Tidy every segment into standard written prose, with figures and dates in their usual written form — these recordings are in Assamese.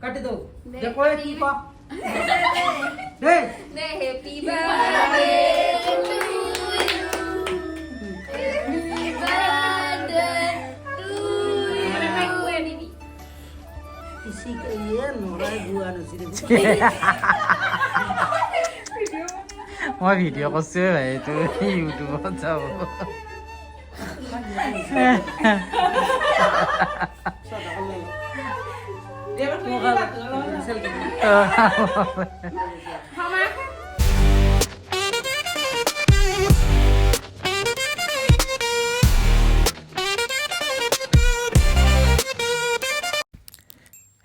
ਕੱਟ ਦੋ ਦੇਖੋ ਇਹ ਕੀ ਪਾ ਦੇ ਦੇ happy birthday to you happy birthday to you इसी के लिए नोरा बुआ न सिरे মই ভিডিঅ' কৰিছোঁ ভাই এইটো ইউটিউবত যাব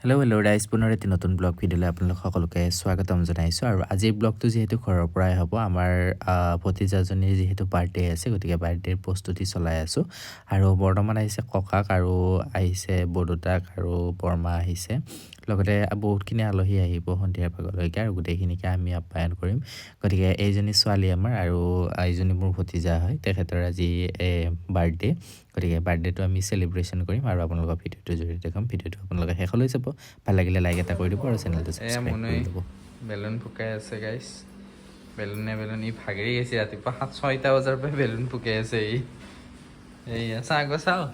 হেল্ল' গাইজ পুনৰ এটি নতুন ব্লগ ভিডিঅ'লৈ আপোনালোক সকলোকে স্বাগতম জনাইছোঁ আৰু আজিৰ ব্লগটো যিহেতু ঘৰৰ পৰাই হ'ব আমাৰ ভতিজাজনীৰ যিহেতু বাৰ্থডে আছে গতিকে বাৰ্থডেৰ প্ৰস্তুতি চলাই আছোঁ আৰু বৰ্তমান আহিছে ককাক আৰু আহিছে বৰদেউতাক আৰু বৰমা আহিছে লগতে বহুতখিনি আলহী আহিব সন্ধিয়াৰ ভাগলৈকে আৰু গোটেইখিনিকে আমি আপ্যায়ন কৰিম গতিকে এইজনী ছোৱালী আমাৰ আৰু এইজনী মোৰ ভতিজা হয় তেখেতৰ আজি বাৰ্থডে গতিকে বাৰ্থডেটো আমি চেলিব্ৰেশ্যন কৰিম আৰু আপোনালোকৰ ভিডিঅ'টোৰ জৰিয়তে দেখাম ভিডিঅ'টো আপোনালোকে শেষলৈ চাব ভাল লাগিলে লাইক এটা কৰি দিব আৰু চেনেলটো ছাবস্ক্ৰাইব কৰি দিব বেলুন ফুকাই আছে গাইছ বেলুন ই ভাগৰি গৈছে ৰাতিপুৱা 6টা বজাৰ পৰা বেলুন ফুকাই আছে এইয়া চাওঁ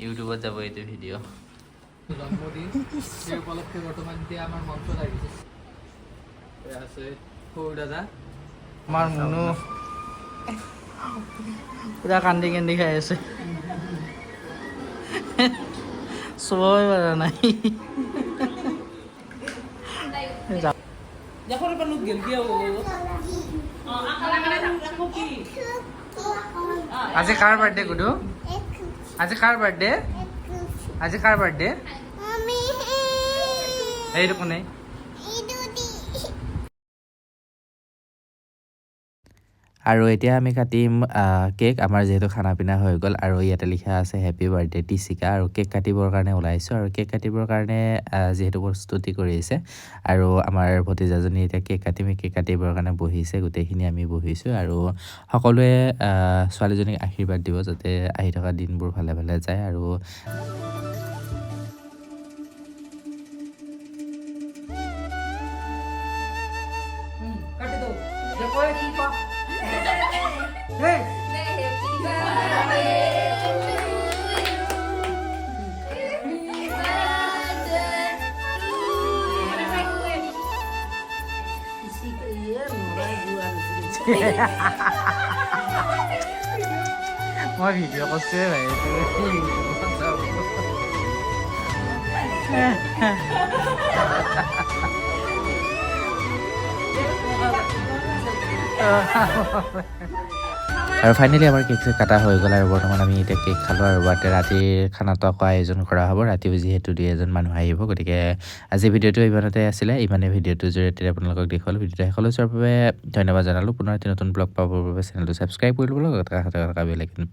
ইউটিউবত যাব এইটো ভিডিঅ' জন্মদিন সেই উপলক্ষে বৰ্তমান এতিয়া আমাৰ মঞ্চ লাগিছে আছে সৰু দাদা আমাৰ মুনু পুৰা কান্দি খাই আছে চবই পাৰা নাই দেখো ৰে লোক গেল দিয়া আজি কাৰ বাৰ্থডে গুডু আজি কাৰ বাৰ্থডে এইটো কোনে আৰু এতিয়া আমি কাটিম কেক আমাৰ যিহেতু খানা পিনা হৈ গ'ল আৰু ইয়াতে লিখা আছে হেপী বাৰ্থডে টিচিকা আৰু কেক কাটিবৰ কাৰণে ওলাইছোঁ আৰু কেক কাটিবৰ কাৰণে যিহেতু প্ৰস্তুতি কৰিছে আৰু আমাৰ ভতিজাজনী এতিয়া কেক কাটিবৰ কাৰণে বহিছে গোটেইখিনি আমি বহিছোঁ আৰু সকলোৱে ছোৱালীজনীক আশীৰ্বাদ দিব যাতে আহি থকা দিনবোৰ ভালে ভালে যায় আৰু ਕੱਟ ਦੋ ਦੇਖੋ ਇਹ ਕੀ ਪਾ ਦੇ ਦੇ happy birthday to you happy birthday to इसी के लिए नोरा बुआ न सिरे মই ভিডিঅ' কৰিছোঁ ভাই এইটো ইউটিউবত যাব আৰু ফাইনেলি আমাৰ কেক কাটা হৈ গ'ল আৰু বৰ্তমান আমি এতিয়া কেক খালোঁ আৰু ৰাতিৰ খানাটো আকৌ আয়োজন কৰা হ'ব ৰাতিও যিহেতু 2 মানুহ আহিব গতিকে আজি ভিডিঅ'টো ইমানতে আছিলে ইমানে ভিডিঅ'টোৰ জৰিয়তে আপোনালোকক দেখুৱালোঁ ভিডিঅ'টো শেষলৈ চোৱাৰ বাবে ধন্যবাদ জনালোঁ পুনৰ এটি নতুন ব্লগ পাবৰ বাবে চেনেলটো ছাবস্ক্ৰাইব কৰি ল'ব লগত বেল আইকন